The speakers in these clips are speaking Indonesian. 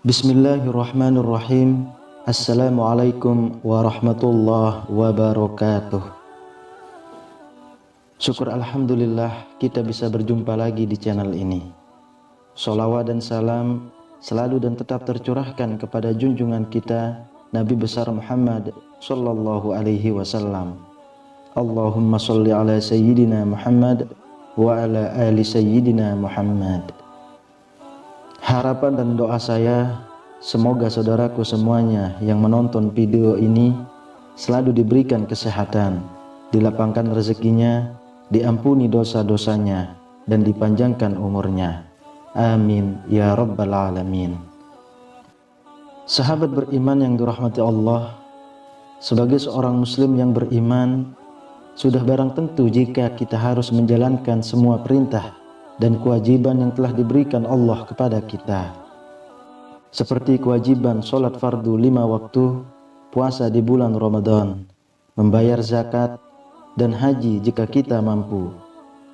Bismillahirrahmanirrahim. Assalamualaikum warahmatullahi wabarakatuh. Syukur alhamdulillah kita bisa berjumpa lagi di channel ini. Sholawat dan salam selalu dan tetap tercurahkan kepada junjungan kita Nabi besar Muhammad sallallahu alaihi wasallam. Allahumma sholli ala sayyidina Muhammad wa ala ali sayyidina Muhammad. Harapan dan doa saya, semoga saudaraku semuanya yang menonton video ini selalu diberikan kesehatan, dilapangkan rezekinya, diampuni dosa-dosanya, dan dipanjangkan umurnya. Amin ya rabbal alamin. Sahabat beriman yang dirahmati Allah, sebagai seorang muslim yang beriman, sudah barang tentu jika kita harus menjalankan semua perintah dan kewajiban yang telah diberikan Allah kepada kita, seperti kewajiban sholat fardu 5 waktu, puasa di bulan Ramadan, membayar zakat, dan haji jika kita mampu.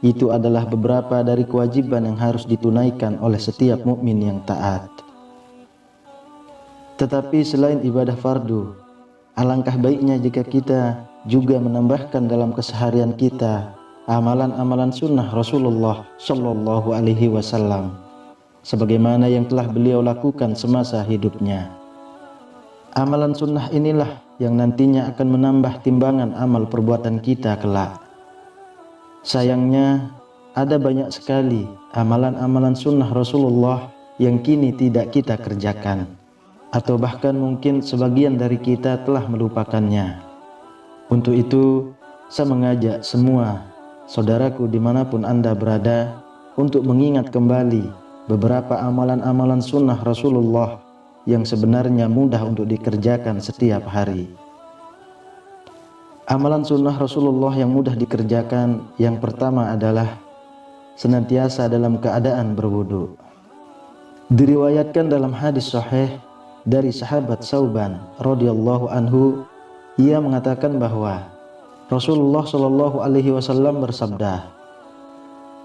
Itu adalah beberapa dari kewajiban yang harus ditunaikan oleh setiap mukmin yang taat. Tetapi selain ibadah fardu, alangkah baiknya jika kita juga menambahkan dalam keseharian kita amalan-amalan sunnah Rasulullah Shallallahu Alaihi Wasallam, sebagaimana yang telah beliau lakukan semasa hidupnya. Amalan sunnah inilah yang nantinya akan menambah timbangan amal perbuatan kita kelak. Sayangnya, ada banyak sekali amalan-amalan sunnah Rasulullah yang kini tidak kita kerjakan, atau bahkan mungkin sebagian dari kita telah melupakannya. Untuk itu, saya mengajak semua saudaraku dimanapun Anda berada untuk mengingat kembali beberapa amalan-amalan sunnah Rasulullah yang sebenarnya mudah untuk dikerjakan setiap hari. Amalan sunnah Rasulullah yang mudah dikerjakan yang pertama adalah senantiasa dalam keadaan berwudu. Diriwayatkan dalam hadis sahih dari sahabat Sauban radhiyallahu anhu, ia mengatakan bahwa Rasulullah Shallallahu Alaihi Wasallam bersabda,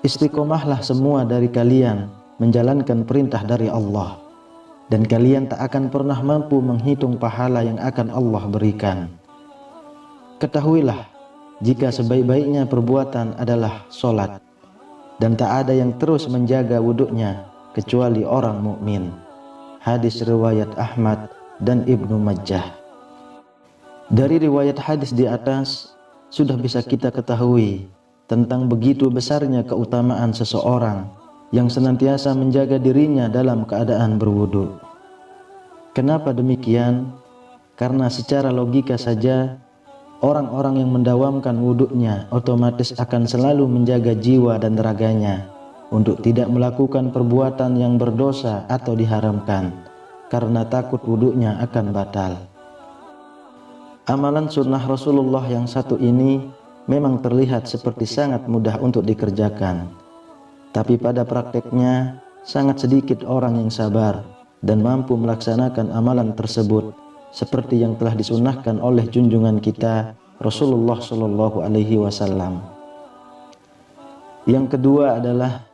istiqomahlah semua dari kalian menjalankan perintah dari Allah, dan kalian tak akan pernah mampu menghitung pahala yang akan Allah berikan. Ketahuilah, jika sebaik-baiknya perbuatan adalah sholat, dan tak ada yang terus menjaga wuduknya kecuali orang mukmin. Hadis riwayat Ahmad dan Ibnu Majah. Dari riwayat hadis di atas sudah bisa kita ketahui tentang begitu besarnya keutamaan seseorang yang senantiasa menjaga dirinya dalam keadaan berwudu. Kenapa demikian? Karena secara logika saja, orang-orang yang mendawamkan wuduknya otomatis akan selalu menjaga jiwa dan raganya untuk tidak melakukan perbuatan yang berdosa atau diharamkan, karena takut wuduknya akan batal. Amalan sunnah Rasulullah yang satu ini memang terlihat seperti sangat mudah untuk dikerjakan, tapi pada prakteknya sangat sedikit orang yang sabar dan mampu melaksanakan amalan tersebut seperti yang telah disunnahkan oleh junjungan kita Rasulullah Shallallahu Alaihi Wasallam. Yang kedua adalah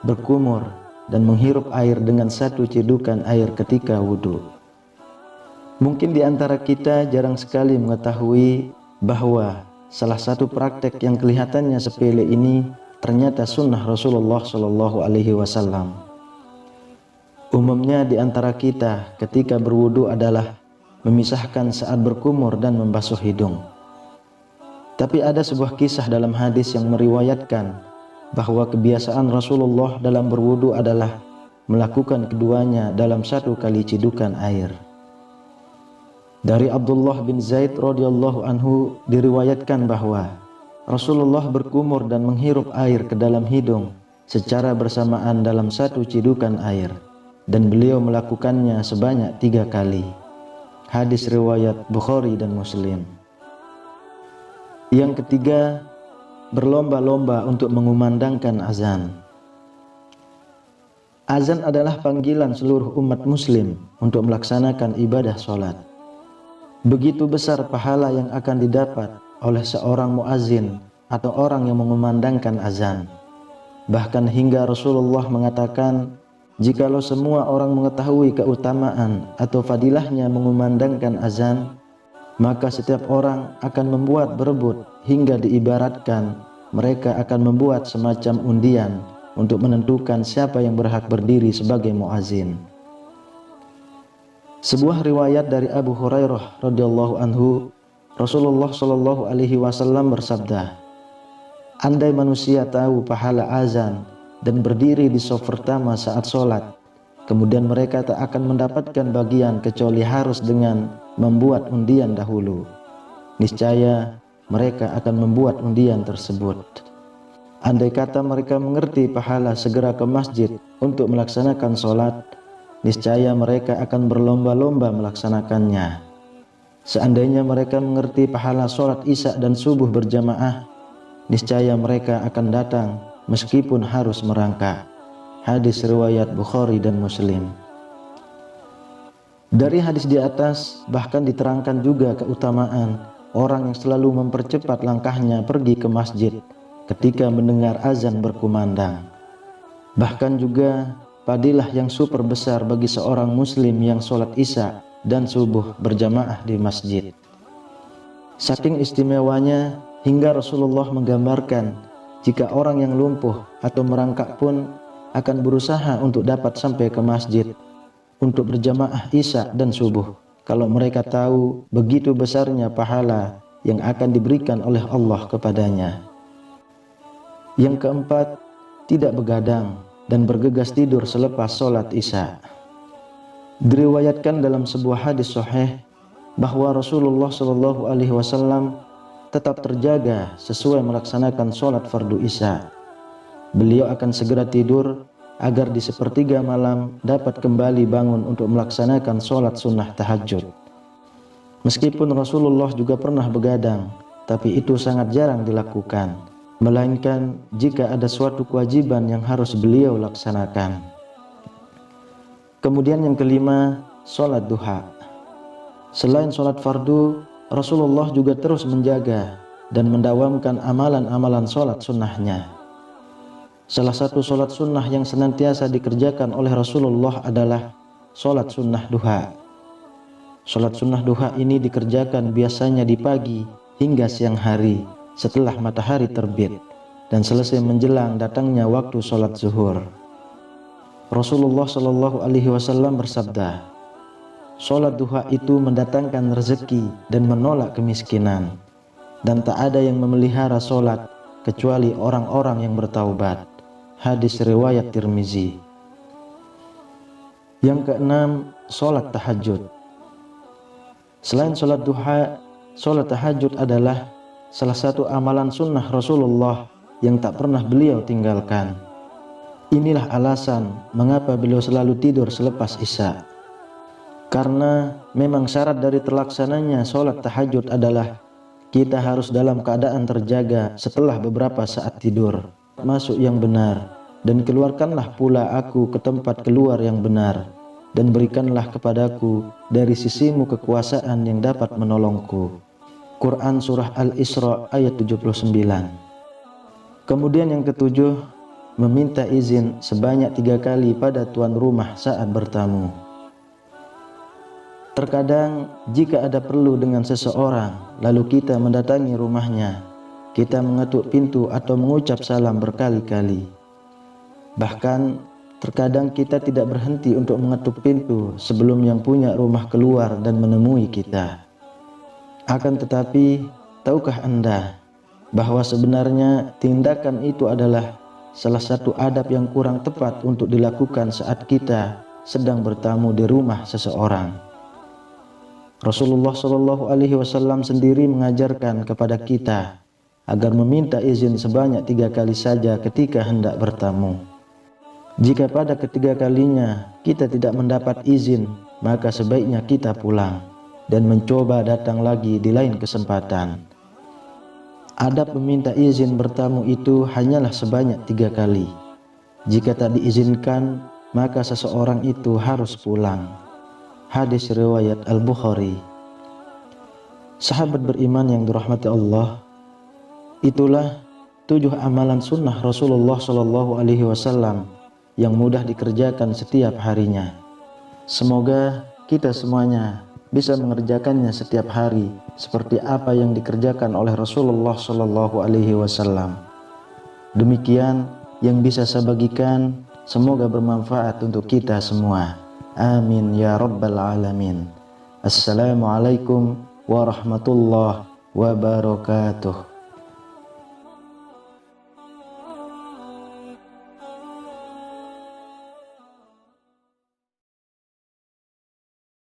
berkumur dan menghirup air dengan satu cidukan air ketika wudhu. Mungkin di antara kita jarang sekali mengetahui bahwa salah satu praktek yang kelihatannya sepele ini ternyata sunnah Rasulullah Shallallahu Alaihi Wasallam. Umumnya di antara kita ketika berwudu adalah memisahkan saat berkumur dan membasuh hidung. Tapi ada sebuah kisah dalam hadis yang meriwayatkan bahwa kebiasaan Rasulullah dalam berwudu adalah melakukan keduanya dalam satu kali cidukan air. Dari Abdullah bin Zaid radhiyallahu anhu diriwayatkan bahwa Rasulullah berkumur dan menghirup air ke dalam hidung secara bersamaan dalam satu cidukan air, dan beliau melakukannya sebanyak 3 kali. Hadis riwayat Bukhari dan Muslim. Yang ketiga, berlomba-lomba untuk mengumandangkan azan. Azan adalah panggilan seluruh umat muslim untuk melaksanakan ibadah sholat. Begitu besar pahala yang akan didapat oleh seorang muazin atau orang yang mengumandangkan azan. Bahkan hingga Rasulullah mengatakan, jikalau semua orang mengetahui keutamaan atau fadilahnya mengumandangkan azan, maka setiap orang akan membuat berebut hingga diibaratkan mereka akan membuat semacam undian untuk menentukan siapa yang berhak berdiri sebagai muazin. Sebuah riwayat dari Abu Hurairah radhiyallahu anhu, Rasulullah shallallahu alaihi wasallam bersabda, andai manusia tahu pahala azan dan berdiri di shaf pertama saat sholat, kemudian mereka tak akan mendapatkan bagian kecuali harus dengan membuat undian dahulu. Niscaya mereka akan membuat undian tersebut. Andai kata mereka mengerti pahala segera ke masjid untuk melaksanakan sholat, niscaya mereka akan berlomba-lomba melaksanakannya. Seandainya mereka mengerti pahala sholat isya dan subuh berjamaah, niscaya mereka akan datang meskipun harus merangkak. Hadis riwayat Bukhari dan Muslim. Dari hadis di atas bahkan diterangkan juga keutamaan orang yang selalu mempercepat langkahnya pergi ke masjid ketika mendengar azan berkumandang. Bahkan juga fadilah yang super besar bagi seorang muslim yang sholat isya dan subuh berjamaah di masjid. Saking istimewanya hingga Rasulullah menggambarkan jika orang yang lumpuh atau merangkak pun akan berusaha untuk dapat sampai ke masjid untuk berjamaah isya dan subuh, kalau mereka tahu begitu besarnya pahala yang akan diberikan oleh Allah kepadanya. Yang keempat, tidak begadang dan bergegas tidur selepas sholat isya. Diriwayatkan dalam sebuah hadis sahih bahwa Rasulullah Shallallahu Alaihi Wasallam tetap terjaga sesuai melaksanakan sholat fardu isya. Beliau akan segera tidur agar di sepertiga malam dapat kembali bangun untuk melaksanakan sholat sunnah tahajud. Meskipun Rasulullah juga pernah begadang, tapi itu sangat jarang dilakukan, melainkan jika ada suatu kewajiban yang harus beliau laksanakan. Kemudian yang kelima, sholat duha. Selain sholat fardu, Rasulullah juga terus menjaga dan mendawamkan amalan-amalan sholat sunnahnya. Salah satu sholat sunnah yang senantiasa dikerjakan oleh Rasulullah adalah sholat sunnah duha. Sholat sunnah duha ini dikerjakan biasanya di pagi hingga siang hari setelah matahari terbit dan selesai menjelang datangnya waktu sholat zuhur. Rasulullah Shallallahu Alaihi Wasallam bersabda, sholat duha itu mendatangkan rezeki dan menolak kemiskinan, dan tak ada yang memelihara sholat kecuali orang-orang yang bertaubat. Hadis riwayat Tirmizi. Yang keenam, sholat tahajud. Selain sholat duha, sholat tahajud adalah salah satu amalan sunnah Rasulullah yang tak pernah beliau tinggalkan. Inilah alasan mengapa beliau selalu tidur selepas isya. Karena memang syarat dari terlaksananya sholat tahajud adalah kita harus dalam keadaan terjaga setelah beberapa saat tidur. Masuk yang benar, dan keluarkanlah pula aku ke tempat keluar yang benar, dan berikanlah kepadaku dari sisimu kekuasaan yang dapat menolongku. Quran Surah Al-Isra ayat 79. Kemudian yang ketujuh, meminta izin sebanyak 3 kali pada tuan rumah saat bertamu. Terkadang jika ada perlu dengan seseorang, lalu kita mendatangi rumahnya, kita mengetuk pintu atau mengucap salam berkali-kali. Bahkan terkadang kita tidak berhenti untuk mengetuk pintu sebelum yang punya rumah keluar dan menemui kita. Akan tetapi, tahukah Anda bahwa sebenarnya tindakan itu adalah salah satu adab yang kurang tepat untuk dilakukan saat kita sedang bertamu di rumah seseorang. Rasulullah Shallallahu Alaihi Wasallam sendiri mengajarkan kepada kita agar meminta izin sebanyak 3 kali saja ketika hendak bertamu. Jika pada ketiga kalinya kita tidak mendapat izin, maka sebaiknya kita pulang dan mencoba datang lagi di lain kesempatan. Adab meminta izin bertamu itu hanyalah sebanyak 3 kali. Jika tak diizinkan, maka seseorang itu harus pulang. Hadis riwayat Al-Bukhari. Sahabat beriman yang dirahmati Allah, itulah 7 amalan sunnah Rasulullah SAW yang mudah dikerjakan setiap harinya. Semoga kita semuanya bisa mengerjakannya setiap hari seperti apa yang dikerjakan oleh Rasulullah SAW. Demikian yang bisa saya bagikan, semoga bermanfaat untuk kita semua. Amin ya rabbal alamin. Assalamualaikum warahmatullahi wabarakatuh.